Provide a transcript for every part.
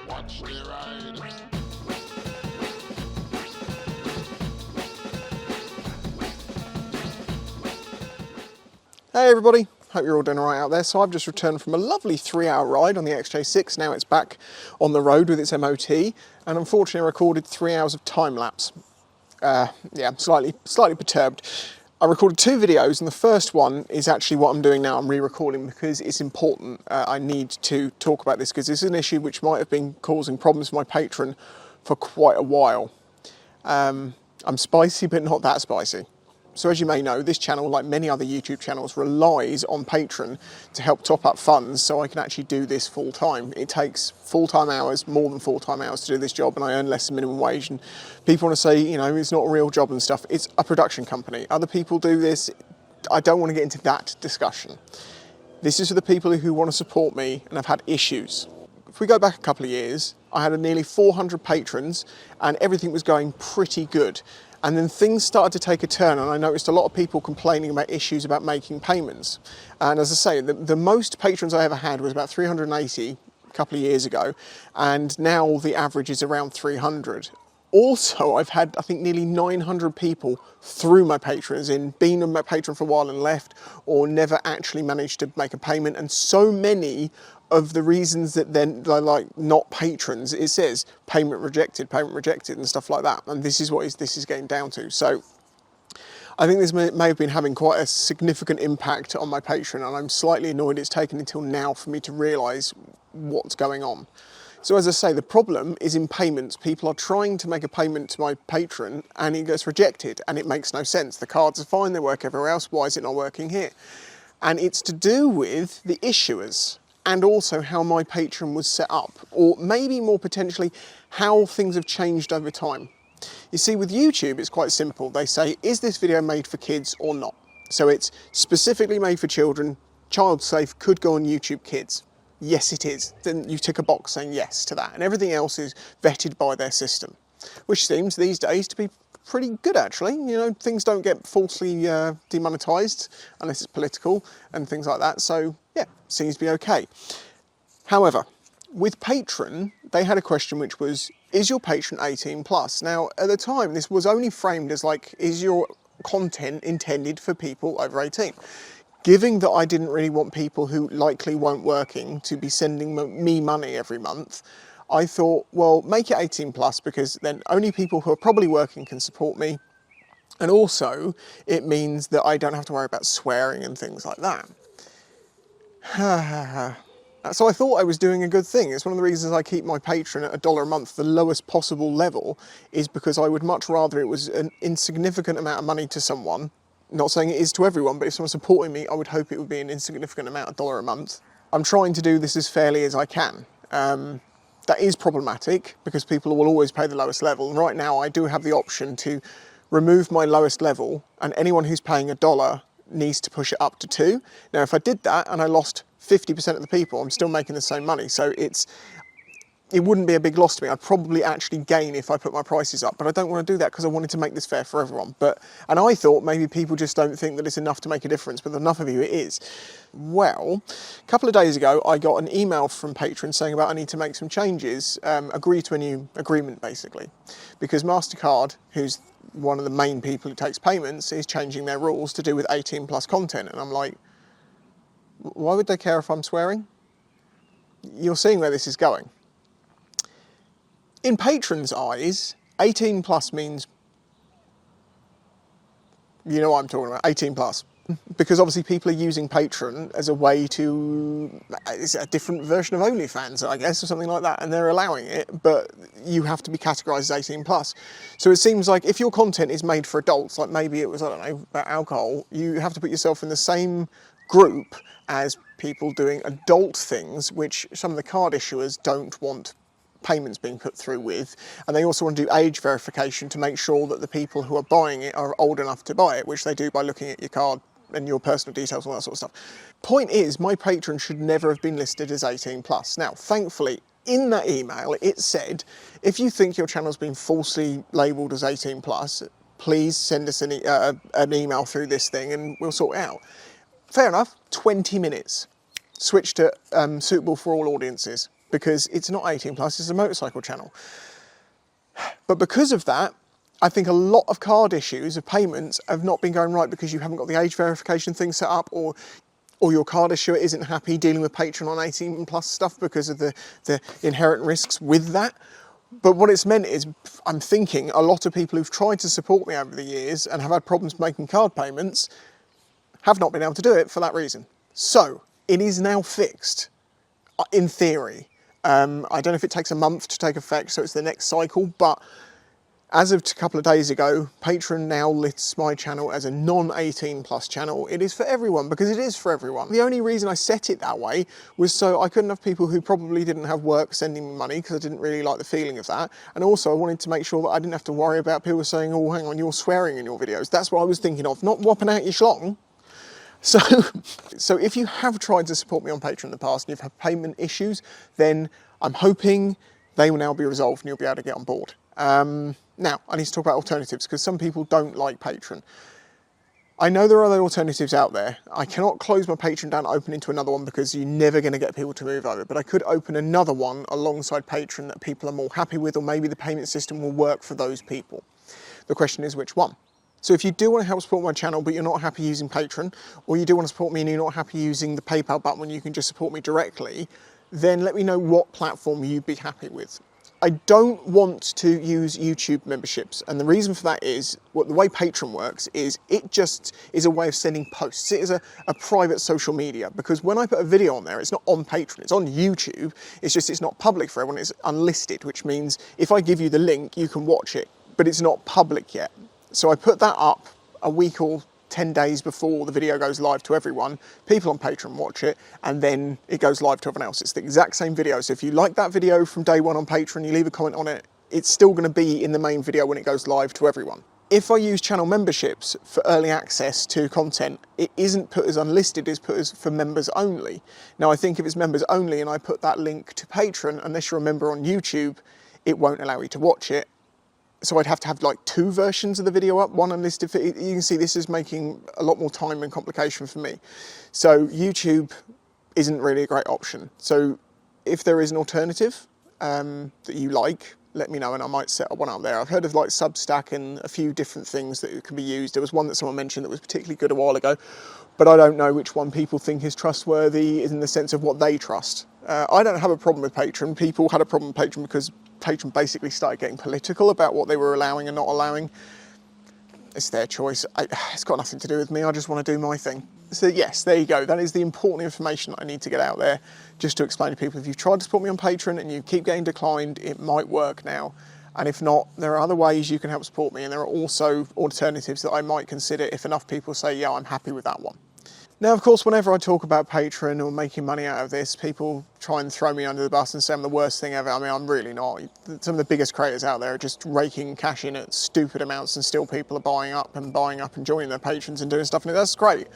Watch the ride. Hey everybody, hope you're all doing alright out there. So I've just returned from a lovely 3-hour ride on the XJ6. Now it's back on the road with its MOT, and unfortunately I recorded 3 hours of time lapse. Yeah, I'm slightly perturbed. I recorded 2 videos, and the first one is actually what I'm doing now. I'm re-recording because it's important. I need to talk about this because this is an issue which might have been causing problems for my patron for quite a while. I'm spicy, but not that spicy. So as you may know, this channel, like many other YouTube channels, relies on Patreon to help top up funds so I can actually do this full time. It takes full-time hours, more than full-time hours to do this job, and I earn less than minimum wage. And people want to say, you know, it's not a real job and stuff. It's a production company. Other people do this. I don't want to get into that discussion. This is for the people who want to support me and have had issues. If we go back a couple of years, I had nearly 400 patrons and everything was going pretty good. And then things started to take a turn, and I noticed a lot of people complaining about issues about making payments. And as I say, the most patrons I ever had was about 380 a couple of years ago, and now the average is around 300. Also, I've had, I think, nearly 900 people through my patrons, in being a patron for a while and left, or never actually managed to make a payment, and so many of the reasons that they're like not patrons, it says payment rejected and stuff like that. And this is what this is getting down to. So I think this may have been having quite a significant impact on my patron, and I'm slightly annoyed it's taken until now for me to realise what's going on. So as I say, the problem is in payments. People are trying to make a payment to my patron and it gets rejected, and it makes no sense. The cards are fine, they work everywhere else, why is it not working here? And it's to do with the issuers, and also how my patron was set up, or maybe more potentially how things have changed over time. You see, with YouTube it's quite simple. They say, is this video made for kids or not? So it's specifically made for children, child safe, could go on YouTube Kids. Yes it is. Then you tick a box saying yes to that, and everything else is vetted by their system, which seems these days to be pretty good actually. You know, things don't get falsely demonetized unless it's political and things like that, so yeah, seems to be okay. However, with Patreon, they had a question which was, is your patron 18 plus? Now, at the time, this was only framed as like, is your content intended for people over 18? Given that I didn't really want people who likely weren't working to be sending me money every month, I thought, well, make it 18 plus, because then only people who are probably working can support me. And also, it means that I don't have to worry about swearing and things like that. So I thought I was doing a good thing. It's one of the reasons I keep my patron at $1 a month, the lowest possible level, is because I would much rather it was an insignificant amount of money to someone. Not saying it is to everyone, but if someone's supporting me, I would hope it would be an insignificant amount of $1 a month. I'm trying to do this as fairly as I can. That is problematic because people will always pay the lowest level. And right now I do have the option to remove my lowest level, and anyone who's paying $1 needs to push it up to 2. Now if I did that and I lost 50% of the people, I'm still making the same money. So it wouldn't be a big loss to me. I'd probably actually gain if I put my prices up, but I don't want to do that because I wanted to make this fair for everyone. And I thought maybe people just don't think that it's enough to make a difference, but enough of you it is. Well, a couple of days ago, I got an email from patrons saying about I need to make some changes, agree to a new agreement basically, because MasterCard, who's one of the main people who takes payments, is changing their rules to do with 18 plus content. And I'm like, why would they care if I'm swearing? You're seeing where this is going. In patrons' eyes, 18 plus means, you know what I'm talking about, 18 plus. Because obviously people are using Patreon as a way to, it's a different version of OnlyFans, I guess, or something like that, and they're allowing it, but you have to be categorised as 18 plus. So it seems like if your content is made for adults, like maybe it was, I don't know, about alcohol, you have to put yourself in the same group as people doing adult things, which some of the card issuers don't want payments being put through with, and they also want to do age verification to make sure that the people who are buying it are old enough to buy it, which they do by looking at your card and your personal details and all that sort of stuff. Point is, my patron should never have been listed as 18 plus. Now, thankfully, in that email, it said, if you think your channel's been falsely labelled as 18 plus, please send us an email through this thing and we'll sort it out. Fair enough, 20 minutes. Switched to suitable for all audiences. because it's not 18 plus, it's a motorcycle channel. But because of that, I think a lot of card issues of payments have not been going right because you haven't got the age verification thing set up, or your card issuer isn't happy dealing with Patreon on 18 plus stuff because of the inherent risks with that. But what it's meant is, I'm thinking a lot of people who've tried to support me over the years and have had problems making card payments have not been able to do it for that reason. So it is now fixed, in theory. I don't know if it takes a month to take effect, so it's the next cycle, but as of a couple of days ago, Patreon now lists my channel as a non-18 plus channel. It is for everyone, because it is for everyone. The only reason I set it that way was so I couldn't have people who probably didn't have work sending me money, because I didn't really like the feeling of that. And also I wanted to make sure that I didn't have to worry about people saying, oh, hang on, you're swearing in your videos. That's what I was thinking of, not whopping out your schlong. So if you have tried to support me on Patreon in the past and you've had payment issues, then I'm hoping they will now be resolved and you'll be able to get on board. Now, I need to talk about alternatives, because some people don't like Patreon. I know there are other alternatives out there. I cannot close my Patreon down and open into another one, because you're never going to get people to move over. But I could open another one alongside Patreon that people are more happy with, or maybe the payment system will work for those people. The question is, which one? So if you do want to help support my channel, but you're not happy using Patreon, or you do want to support me and you're not happy using the PayPal button when you can just support me directly, then let me know what platform you'd be happy with. I don't want to use YouTube memberships, and the reason for that is, the way Patreon works is it just is a way of sending posts. It is a private social media, because when I put a video on there, it's not on Patreon, it's on YouTube. It's just, it's not public for everyone, it's unlisted, which means if I give you the link, you can watch it, but it's not public yet. So I put that up a week or 10 days before the video goes live to everyone. People on Patreon watch it, and then it goes live to everyone else. It's the exact same video. So if you like that video from day one on Patreon, you leave a comment on it, it's still going to be in the main video when it goes live to everyone. If I use channel memberships for early access to content, it isn't put as unlisted, it's put as for members only. Now, I think if it's members only and I put that link to Patreon, unless you're a member on YouTube, it won't allow you to watch it. So I'd have to have like 2 versions of the video up, one unlisted. You can see this is making a lot more time and complication for me. So YouTube isn't really a great option. So if there is an alternative that you like, let me know and I might set up one out there. I've heard of like Substack and a few different things that can be used. There was one that someone mentioned that was particularly good a while ago, but I don't know which one people think is trustworthy in the sense of what they trust. I don't have a problem with Patreon. People had a problem with Patreon because Patreon basically started getting political about what they were allowing and not allowing. It's their choice. It's got nothing to do with me. I just want to do my thing. So yes, there you go. That is the important information that I need to get out there, just to explain to people, if you've tried to support me on Patreon and you keep getting declined, it might work now. And if not, there are other ways you can help support me, and there are also alternatives that I might consider if enough people say, yeah, I'm happy with that one. Now, of course, whenever I talk about Patreon or making money out of this, people try and throw me under the bus and say I'm the worst thing ever. I mean, I'm really not. Some of the biggest creators out there are just raking cash in at stupid amounts, and still people are buying up and joining their patrons and doing stuff, and that's great.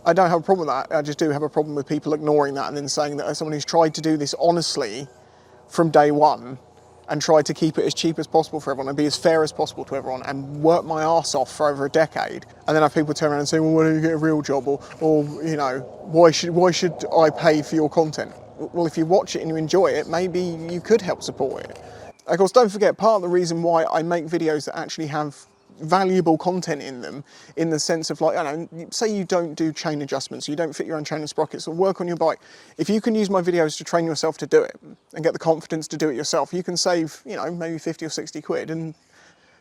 I don't have a problem with that. I just do have a problem with people ignoring that and then saying that as someone who's tried to do this honestly from day one and tried to keep it as cheap as possible for everyone and be as fair as possible to everyone and work my arse off for over a decade, and then have people turn around and say, well, why don't you get a real job, or you know, why should I pay for your content? Well, if you watch it and you enjoy it, maybe you could help support it. Of course, don't forget, part of the reason why I make videos that actually have valuable content in them, in the sense of, like, I don't know, say you don't do chain adjustments, you don't fit your own chain and sprockets or work on your bike. If you can use my videos to train yourself to do it and get the confidence to do it yourself, you can save, you know, maybe 50 or 60 quid, and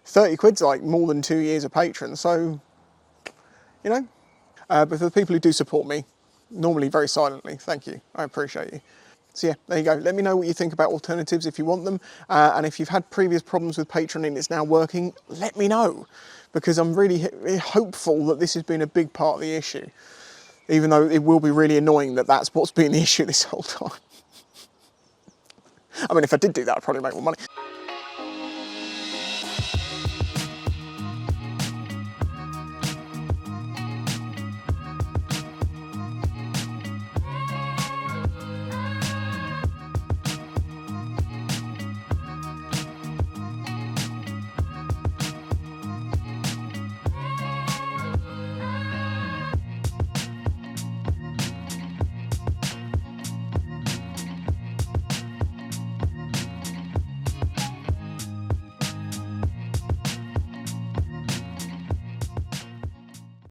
30 quid's like more than 2 years of Patreon. So, you know, but for the people who do support me, normally very silently, thank you, I appreciate you. So yeah, there you go. Let me know what you think about alternatives if you want them. And if you've had previous problems with Patreon and it's now working, let me know, because I'm really hopeful that this has been a big part of the issue, even though it will be really annoying that that's what's been the issue this whole time. I mean, if I did do that, I'd probably make more money.